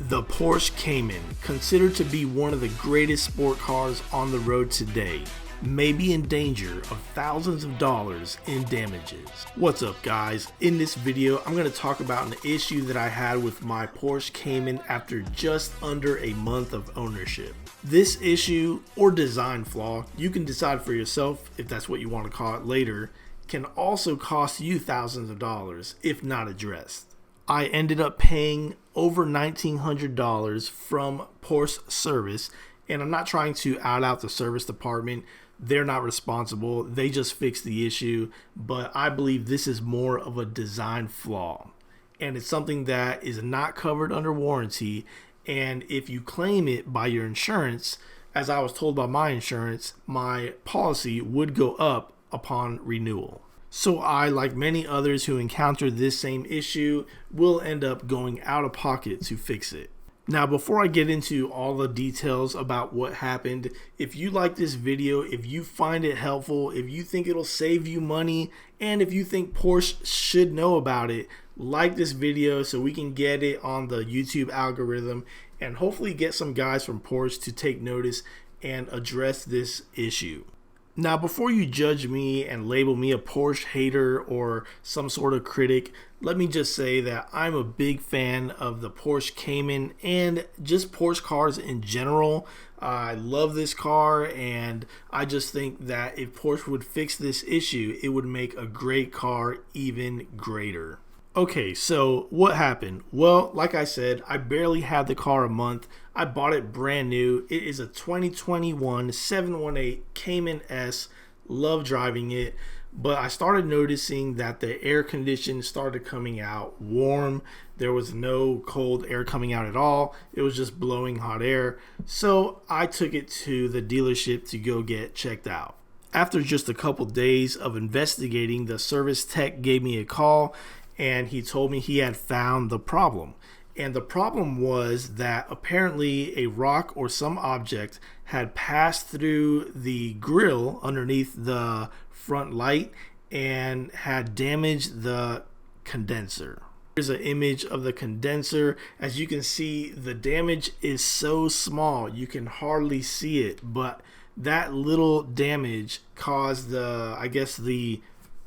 The Porsche Cayman, considered to be one of the greatest sport cars on the road today, may be in danger of thousands of dollars in damages. What's up guys? In this video, I'm going to talk about an issue that I had with my Porsche Cayman after just under a month of ownership. This issue, or design flaw, you can decide for yourself if that's what you want to call it later, can also cost you thousands of dollars if not addressed. I ended up paying over $1,900 from Porsche service, and I'm not trying to out the service department. They're not responsible. They just fixed the issue, but I believe this is more of a design flaw, and it's something that is not covered under warranty. And if you claim it by your insurance, as I was told by my insurance, my policy would go up upon renewal. So I, like many others who encounter this same issue, will end up going out of pocket to fix it. Now, before I get into all the details about what happened, if you like this video, if you find it helpful, if you think it'll save you money, and if you think Porsche should know about it, like this video so we can get it on the YouTube algorithm and hopefully get some guys from Porsche to take notice and address this issue. Now, before you judge me and label me a Porsche hater or some sort of critic, let me just say that I'm a big fan of the Porsche Cayman and just Porsche cars in general. I love this car, and I just think that if Porsche would fix this issue, it would make a great car even greater. Okay, so what happened? Well, like I said, I barely had the car a month. I bought it brand new. It is a 2021 718 Cayman S. Love driving it, but I started noticing that the air condition started coming out warm. There was no cold air coming out at all. It was just blowing hot air. So I took it to the dealership to go get checked out. After just a couple days of investigating, the service tech gave me a call, and he told me he had found the problem. And the problem was that apparently a rock or some object had passed through the grill underneath the front light and had damaged the condenser. Here's an image of the condenser. As you can see, the damage is so small you can hardly see it, but that little damage caused the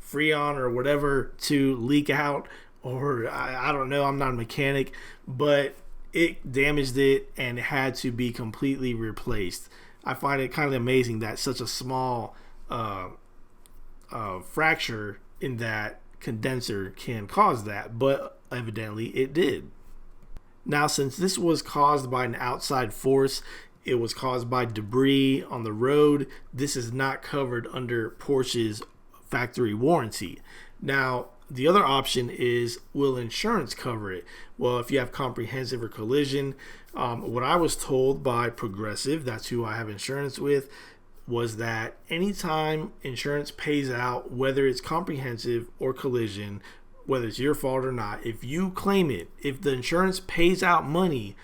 Freon or whatever to leak out, or I don't know, I'm not a mechanic, but it damaged it and it had to be completely replaced. I find it kind of amazing that such a small fracture in that condenser can cause that, but evidently it did. Now, since this was caused by an outside force, it was caused by debris on the road, this is not covered under Porsche's factory warranty. Now, the other option is, will insurance cover it? Well, if you have comprehensive or collision, what I was told by Progressive, that's who I have insurance with, was that anytime insurance pays out, whether it's comprehensive or collision, whether it's your fault or not, if you claim it, if the insurance pays out money,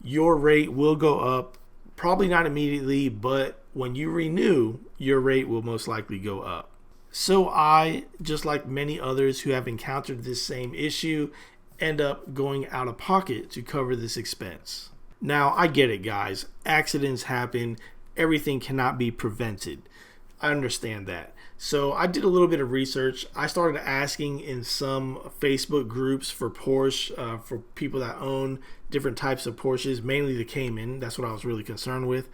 your rate will go up. Probably not immediately, but when you renew, your rate will most likely go up. So I, just like many others who have encountered this same issue, end up going out of pocket to cover this expense. Now, I get it, guys. Accidents happen. Everything cannot be prevented. I understand that. So I did a little bit of research. I started asking in some Facebook groups for Porsche, for people that own different types of Porsches, mainly the Cayman. That's what I was really concerned with.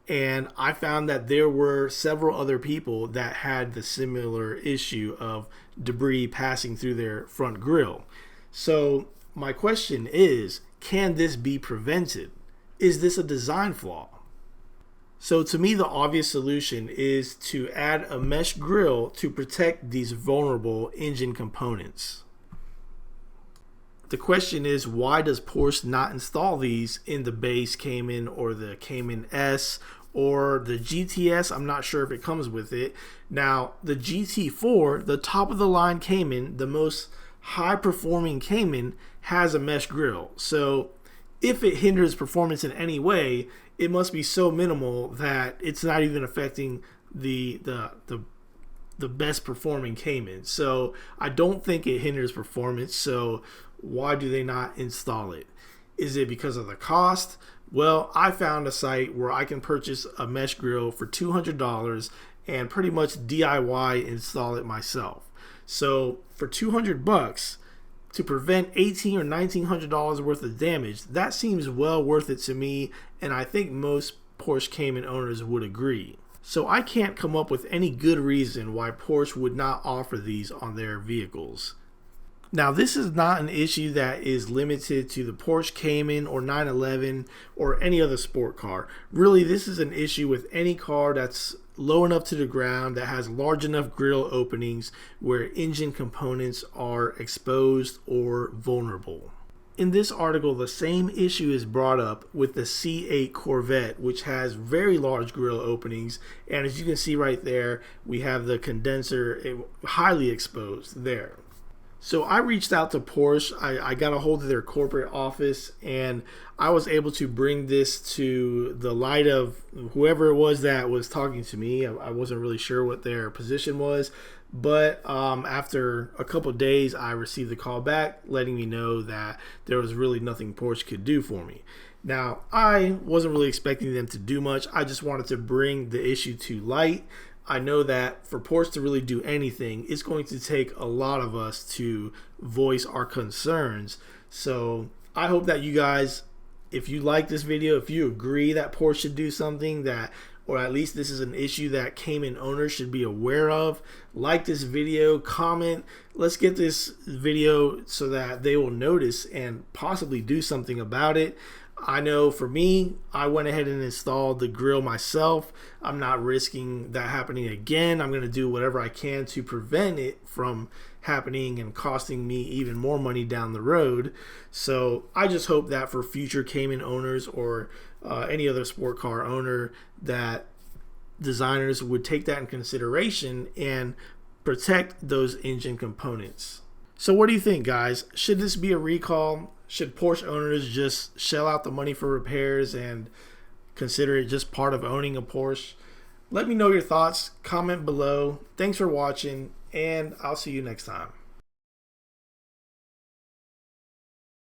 And I found that there were several other people that had the similar issue of debris passing through their front grille. So my question is, can this be prevented? Is this a design flaw? So to me, the obvious solution is to add a mesh grille to protect these vulnerable engine components. The question is, why does Porsche not install these in the base Cayman or the Cayman S or the GTS? I'm not sure if it comes with it. Now, the GT4, the top of the line Cayman, the most high performing Cayman, has a mesh grille. So if it hinders performance in any way, it must be so minimal that it's not even affecting the best performing Cayman. So I don't think it hinders performance. So why do they not install it? Is it because of the cost? Well, I found a site where I can purchase a mesh grill for $200 and pretty much DIY install it myself. So for 200 bucks to prevent $1,800 or $1,900 worth of damage, that seems well worth it to me, and I think most Porsche Cayman owners would agree. So I can't come up with any good reason why Porsche would not offer these on their vehicles. Now, this is not an issue that is limited to the Porsche Cayman or 911 or any other sport car. Really, this is an issue with any car that's low enough to the ground, that has large enough grille openings where engine components are exposed or vulnerable. In this article, the same issue is brought up with the C8 Corvette, which has very large grille openings, and as you can see right there, we have the condenser highly exposed there. So I reached out to Porsche. I got a hold of their corporate office, and I was able to bring this to the light of whoever it was that was talking to me. I wasn't really sure what their position was, but after a couple days, I received a call back letting me know that there was really nothing Porsche could do for me. Now, I wasn't really expecting them to do much. I just wanted to bring the issue to light. I know that for Porsche to really do anything, it's going to take a lot of us to voice our concerns. So I hope that you guys, if you like this video, if you agree that Porsche should do something, that, or at least this is an issue that Cayman owners should be aware of, like this video, comment. Let's get this video so that they will notice and possibly do something about it. I know for me, I went ahead and installed the grill myself. I'm not risking that happening again. I'm going to do whatever I can to prevent it from happening and costing me even more money down the road. So I just hope that for future Cayman owners or any other sport car owner, that designers would take that in consideration and protect those engine components. So what do you think, guys? Should this be a recall? Should Porsche owners just shell out the money for repairs and consider it just part of owning a Porsche? Let me know your thoughts. Comment below. Thanks for watching, and I'll see you next time.